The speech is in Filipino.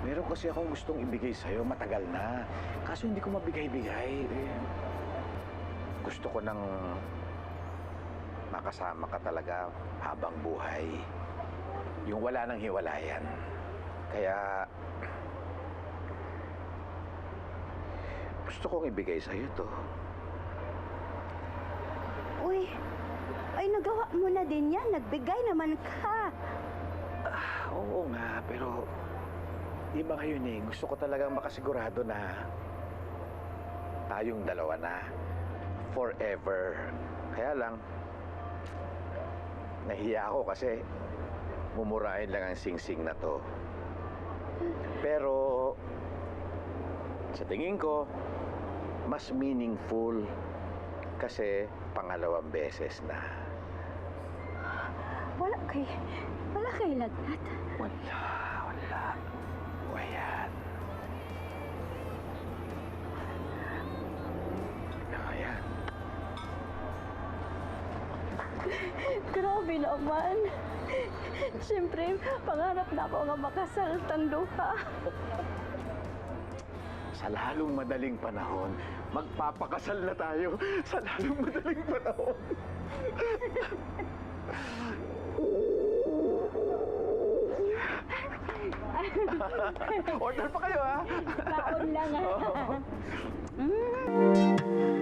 Meron kasi akong gustong ibigay sa'yo, matagal na. Kaso hindi ko mabigay-bigay. Gusto ko nang makasama ka talaga habang buhay. Yung wala nang hiwalayan. Kaya gusto kong ibigay sa'yo to. Uy, ay nagawa mo na din yan. Nagbigay naman ka. Oo nga, pero di ba ngayon gusto ko talagang makasigurado na tayong dalawa na. Forever. Kaya lang, nahiya ako kasi mumurahin lang ang singsing na to. Pero sa tingin ko, mas meaningful kasi pangalawang beses na. Wala kay lagnat. Wala. Ayan. Ayan. Grabe naman. Siyempre, pangarap na ako nga makasal tang duha. Sa lalong madaling panahon, magpapakasal na tayo. Sa lalong madaling panahon. Ah. Order pa kayo, ha? Baon lang, ha? Oo. Mm.